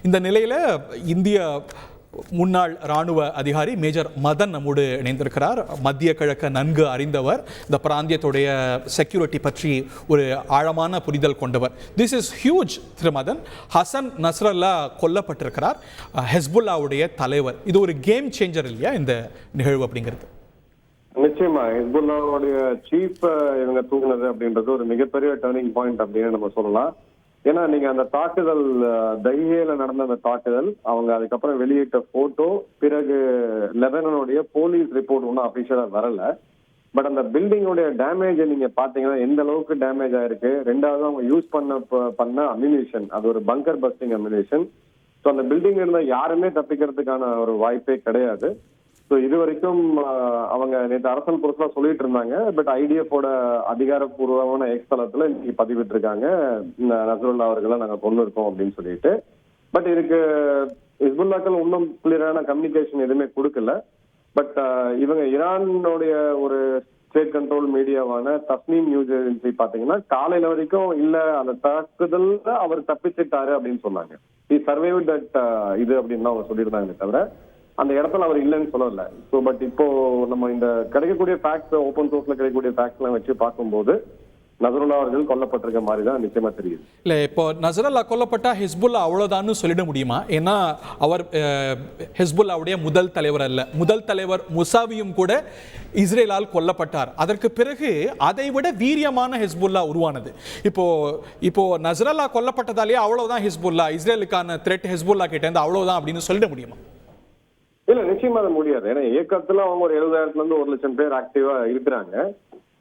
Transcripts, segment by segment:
இந்த நிலையில் இந்திய முன்னாள் இராணுவ அதிகாரி மேஜர் மதன் நம்மோடு இணைந்திருக்கிறார். மத்திய கிழக்கு நன்கு அறிந்தவர், இந்த பிராந்தியத்துடைய செக்யூரிட்டி பற்றி ஒரு ஆழமான புரிதல் கொண்டவர். This is huge. திரு மதன், ஹசன் நஸ்ரல்லா கொல்லப்பட்டிருக்கிறார், ஹெஸ்புல்லாவுடைய தலைவர். இது ஒரு கேம் சேஞ்சர் இல்லையா இந்த நிகழ்வு அப்படிங்கிறது? நிச்சயமா ஹெஸ்புல்லாவுடைய சீஃப் இவங்க தூக்குனது அப்படின்றது ஒரு மிகப்பெரிய டர்னிங் பாயிண்ட் அப்படின்னு நம்ம சொல்லலாம். ஏன்னா நீங்க அந்த தாக்குதல் தைஹேல நடந்த அந்த தாக்குதல், அவங்க அதுக்கப்புறம் வெளியிட்ட போட்டோ, பிறகு லெபனானுடைய போலீஸ் ரிப்போர்ட் ஒன்றும் அபிஷியலா வரல. பட் அந்த பில்டிங்கோடைய டேமேஜ் நீங்க பாத்தீங்கன்னா எந்த அளவுக்கு டேமேஜ் ஆயிருக்கு. ரெண்டாவது அவங்க யூஸ் பண்ண அம்யூனிஷன், அது ஒரு பங்கர் பஸ்டிங் அம்யூனிஷன். ஸோ அந்த பில்டிங்ல இருந்தா யாருமே தப்பிக்கிறதுக்கான ஒரு வாய்ப்பே கிடையாது. ஸோ இது வரைக்கும் அவங்க நேற்று அரசல் புரசலா சொல்லிட்டு இருந்தாங்க. பட் ஐடிஎஃபோட அதிகாரப்பூர்வமான எக்ஸ் தளத்துல இன்னைக்கு பதிவிட்டு இருக்காங்க, நஸ்ருல்லா அவர்களை நாங்க கொண்டு இருக்கோம் அப்படின்னு சொல்லிட்டு. பட் இதுக்கு ஹிஸ்புல்லாக்கள் இன்னும் கிளியரான கம்யூனிகேஷன் எதுவுமே கொடுக்கல. பட் இவங்க ஈரானுடைய ஒரு ஸ்டேட் கண்ட்ரோல் மீடியாவான தஸ்னீம் நியூஸ் ஏஜென்சி பாத்தீங்கன்னா காலையில வரைக்கும் இல்ல அந்த தாக்குதல்ல அவர் தப்பிச்சிட்டாரு அப்படின்னு சொன்னாங்க. சர்வைவ் தட் இது அப்படின்னு அவங்க சொல்லியிருந்தாங்க தவிர அந்த இடத்துல அவர் இல்லைன்னு சொல்லல. ஸோ பட் இப்போ நம்ம இந்த கிடைக்கக்கூடிய ஃபேக்ட்ஸ், ஓப்பன் சோர்ஸ்ல கிடைக்கக்கூடிய ஃபேக்ட்ஸ் எல்லாம் வச்சு பார்க்கும்போது நஸ்ருல்லா அவர்கள் கொல்லப்பட்டிருக்க மாதிரி தான் நிச்சயமா தெரியுது. இல்லை, இப்போ நஸ்ருல்லா கொல்லப்பட்டா ஹிஸ்புல்லா அவ்வளோதான்னு சொல்லிட முடியுமா? ஏன்னா அவர் ஹிஸ்புல்லாவுடைய முதல் தலைவர் அல்ல. முதல் தலைவர் முசாவியும் கூட இஸ்ரேலால் கொல்லப்பட்டார். அதற்கு பிறகு அதை விட வீரியமான ஹிஸ்புல்லா உருவானது. இப்போ நஸ்ருல்லா கொல்லப்பட்டதாலேயே அவ்வளவுதான் ஹிஸ்புல்லா, இஸ்ரேலுக்கான த்ரெட் ஹிஸ்புல்லா கிட்ட இருந்து அவ்வளவுதான் அப்படின்னு சொல்லிட முடியுமா? இல்ல, நிச்சயமா அது முடியாது. ஏன்னா இயக்கத்துல அவங்க ஒரு 70,000 இருந்து 1,00,000 பேர் ஆக்டிவா இருக்கிறாங்க.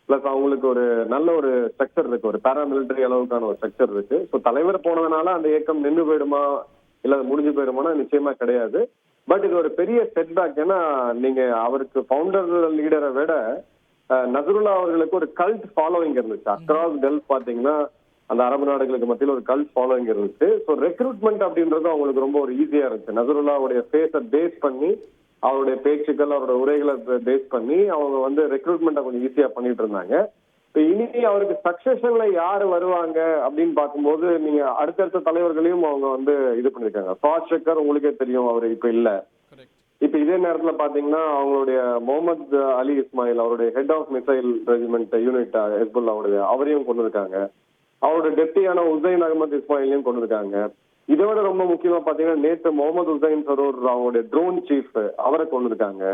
பிளஸ் அவங்களுக்கு ஒரு நல்ல ஒரு ஸ்ட்ரக்சர் இருக்கு, ஒரு பாராமிலிட்டரி அளவுக்கான ஒரு ஸ்ட்ரக்சர் இருக்கு. ஸோ தலைவர் போனதுனால அந்த இயக்கம் நின்று போயிடுமா இல்ல முடிஞ்சு போயிடுமானா நிச்சயமா கிடையாது. பட் இது ஒரு பெரிய செட்பேக். ஏன்னா நீங்க அவருக்கு ஃபவுண்டர் லீடரை விட நஸ்ருல்லா அவர்களுக்கு ஒரு கல்ட் ஃபாலோவிங் இருந்துச்சு. அக்ராஸ் கல்ஃப் பாத்தீங்கன்னா அந்த அரபு நாடுகளுக்கு மத்தியில் ஒரு கல்ட் ஃபாலோவிங் இருந்துச்சு. ஸோ ரெக்ரூட்மெண்ட் அப்படின்றது அவங்களுக்கு ரொம்ப ஒரு ஈஸியா இருந்துச்சு. நஸ்ருல்லாவுடைய ஃபேஸை பேஸ் பண்ணி, அவருடைய பேச்சுக்கள், அவருடைய உரைகளை பேஸ் பண்ணி அவங்க வந்து ரெக்ரூட்மெண்ட்டை கொஞ்சம் ஈஸியா பண்ணிட்டு இருந்தாங்க. இப்போ இனி அவருக்கு சக்சஷன்ல யாரு வருவாங்க அப்படின்னு பார்க்கும்போது நீங்க அடுத்தடுத்த தலைவர்களையும் அவங்க வந்து இது பண்ணிருக்காங்க. ஃபாஸ்ட் ஷக்கர் உங்களுக்கே தெரியும், அவர் இப்ப இல்ல. இப்ப இதே நேரத்துல பாத்தீங்கன்னா அவங்களுடைய முகமது அலி இஸ்மாயில், அவருடைய head of missile regiment unit ஹெஸ்புல்லாவுடைய, அவரையும் கொண்டு இருக்காங்க. அவருடைய டெப்டியான உசைன் அகமது இஸ்மாயிலையும் கொண்டு இருக்காங்க. இதை விட ரொம்ப முக்கியமா பாத்தீங்கன்னா நேற்று முகமது உசைன் சரூர் அவங்களுடைய ட்ரோன் சீஃப் அவரை கொண்டு இருக்காங்க.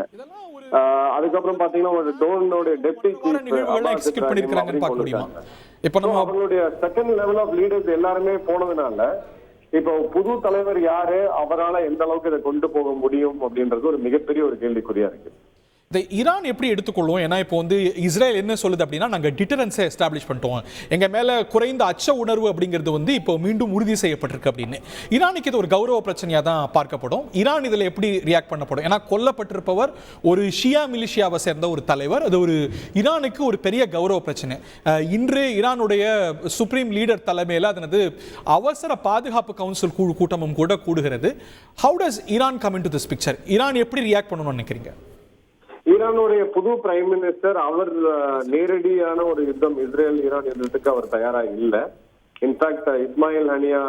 அதுக்கப்புறம் பாத்தீங்கன்னா அவருடைய ட்ரோனோட டெப்டி சீஃப் அவங்களுடைய செகண்ட் லெவல் ஆஃப் லீடர்ஸ் எல்லாருமே போனதுனால இப்போ புது தலைவர் யாரு, அவரால் எந்த அளவுக்கு இதை கொண்டு போக முடியும் அப்படின்றது ஒரு மிகப்பெரிய ஒரு கேள்விக்குறியா இருக்கு. இந்த ஈரான் எப்படி எடுத்துக்கொள்ளும்? ஏன்னா இப்போ வந்து இஸ்ரேல் என்ன சொல்லுது அப்படின்னா, நாங்கள் டிட்டரன்ஸை எஸ்டாப்ளிஷ் பண்ணிட்டோம், எங்கள் மேலே குறைந்த அச்ச உணர்வு அப்படிங்கிறது வந்து இப்போ மீண்டும் உறுதி செய்யப்பட்டிருக்கு அப்படின்னு. ஈரானுக்கு இது ஒரு கௌரவ பிரச்சனையாக தான் பார்க்கப்படும். ஈரான் இதில் எப்படி ரியாக்ட் பண்ணப்படும்? ஏன்னா கொல்லப்பட்டிருப்பவர் ஒரு ஷியா மிலிஷியாவை சேர்ந்த ஒரு தலைவர். அது ஒரு ஈரானுக்கு ஒரு பெரிய கௌரவ பிரச்சனை. இன்று ஈரானுடைய சுப்ரீம் லீடர் தலைமையில் அதனது அவசர பாதுகாப்பு கவுன்சில் கூட்டமும் கூட கூடுகிறது. How does Iran come in to this picture? Iran எப்படி ரியாக்ட் பண்ணணும்னு நினைக்கிறீங்க? ஈரானுடைய புது பிரைம் மினிஸ்டர் அவர் நேரடியான ஒரு யுத்தம், இஸ்ரேல் ஈரான் யுத்தத்துக்கு அவர் தயாராக இல்லை. இன்ஃபேக்ட் இஸ்மாயில் ஹனியா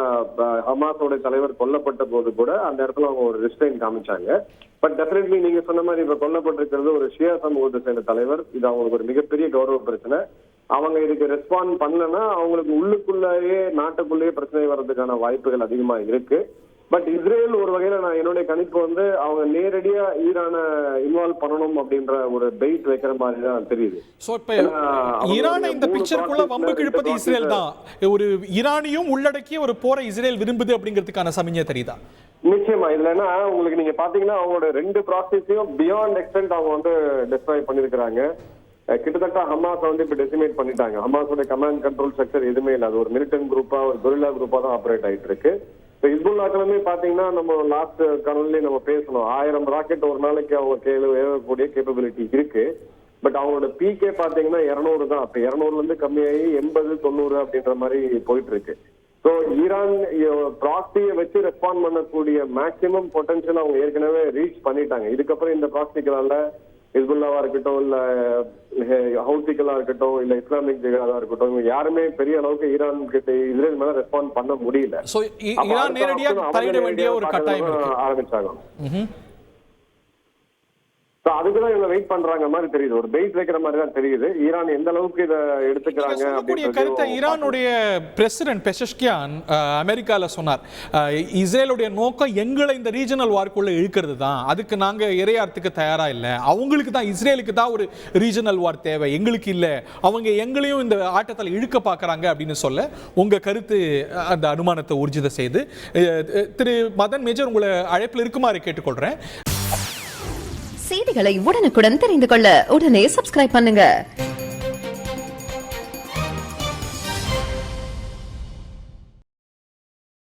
ஹமாஸோட தலைவர் கொல்லப்பட்ட போது கூட அந்த இடத்துல அவங்க ஒரு ரிஸ்ட்ரெயின் காமிச்சாங்க. பட் டெஃபினெட்லி நீங்க சொன்ன மாதிரி இப்ப கொல்லப்பட்டிருக்கிறது ஒரு ஷியா சமூகத்தை சேர்ந்த தலைவர். இது அவங்களுக்கு ஒரு மிகப்பெரிய கௌரவ பிரச்சனை. அவங்க இதுக்கு ரெஸ்பாண்ட் பண்ணலன்னா அவங்களுக்கு உள்ளுக்குள்ளேயே நாட்டுக்குள்ளேயே பிரச்சனை வர்றதுக்கான வாய்ப்புகள் அதிகமா இருக்கு. பட் இஸ்ரேல் ஒரு வகையில நான் என்னுடைய கணிப்பு வந்து அவங்க நேரடியா ஈரானை இன்வால்வ் பண்ணணும் அப்படின்ற ஒரு பெயிட் வைக்கிற மாதிரி தான் தெரியுது. சோ இப்ப ஈரானை இந்த பிக்சருக்குள்ள வம்புக்கு இழுப்பது இஸ்ரேல் தான். ஒரு ஈரானியும் உள்ளடக்கிய ஒரு போரை இஸ்ரேல் விரும்புது அப்படிங்கிறதுக்கான சமிஞ்சை தெரியுதா? நிச்சயமா. இல்லைன்னா உங்களுக்கு நீங்க பாத்தீங்கன்னா அவங்களோட 2 ப்ராசஸையும் பியாண்ட் எக்ஸ்டென்ட் அவங்க வந்து டிஸ்ட்ராய் பண்ணிருக்காங்க. கிட்டத்தட்ட ஹமாஸ் வந்து இப்ப டெசிமேட் பண்ணிட்டாங்க. ஹமாஸோட கமாண்ட் கண்ட்ரோல் ஸ்ட்ரக்சர் எதுவுமே இல்லை. அது ஒரு மிலிட்டன்ட் குரூப்பா, ஒரு கொரில்லா குரூப்பா தான் ஆப்ரேட் ஆயிட்டு இருக்கு. இப்போ ஹிஸ்புல்லாக்களுமே பாத்தீங்கன்னா நம்ம லாஸ்ட் காணொலியிலே நம்ம பேசணும், 1000 ராக்கெட் ஒரு நாளைக்கு அவங்க ஏவக்கூடிய கேப்பபிலிட்டி இருக்கு. பட் அவங்களோட பீக்கே பாத்தீங்கன்னா 200 தான். அப்ப 200ல இருந்து கம்மியாகி 80, 90 அப்படின்ற மாதிரி போயிட்டு இருக்கு. ஸோ ஈரான் ப்ராக்சியை வச்சு ரெஸ்பாண்ட் பண்ணக்கூடிய மேக்சிமம் பொட்டன்ஷியல் அவங்க ஏற்கனவே ரீச் பண்ணிட்டாங்க. இதுக்கப்புறம் இந்த ப்ராக்சிகளால ஹிஸ்புல்லாவா இருக்கட்டும், இல்ல ஹவுதிகளா இருக்கட்டும், இல்ல இஸ்லாமிக் ஜிஹாதா இருக்கட்டும், இவங்க யாருமே பெரிய அளவுக்கு ஈரான் கிட்ட இஸ்ரேல் மேல ரெஸ்பாண்ட் பண்ண முடியல. சோ ஈரான் நேரடியா தலையிட வேண்டிய ஒரு கட்டாயம் ஆரம்பிச்சாங்க. அதுக்குதான் இவங்க வெயிட் பண்றாங்க மாதிரி தெரியுது, ஒரு பெயிட் வைக்கிற மாதிரி தான் தெரியுது. ஈரான் எந்த அளவுக்கு இதை எடுத்துக்கிறாங்க அப்படிங்கிற கருத்தை ஈரானுடைய பிரசிடென்ட் பெஷஷ்கியான் அமெரிக்கால சொன்னார். இஸ்ரேலுடைய நோக்கம் எங்களை இந்த ரீஜனல் வார்க்குள்ள இழுக்கிறது தான், அதுக்கு நாங்க இறையாறதுக்கு தயாரா இல்லை, அவங்களுக்கு தான் இஸ்ரேலுக்கு தான் ஒரு ரீஜனல் வார் தேவை, எங்களுக்கு இல்லை, அவங்க எங்களையும் இந்த ஆட்டத்தில் இழுக்க பார்க்கறாங்க அப்படின்னு சொல்ல உங்க கருத்து அந்த அனுமானத்தை ஊர்ஜித செய்து. திரு மதன் மேஜர், உங்களை அழைப்பில் இருக்குமாறு கேட்டுக்கொள்றேன். செய்திகளை உடனுக்குடன் தெரிந்து கொள்ள உடனே சப்ஸ்கிரைப் பண்ணுங்க.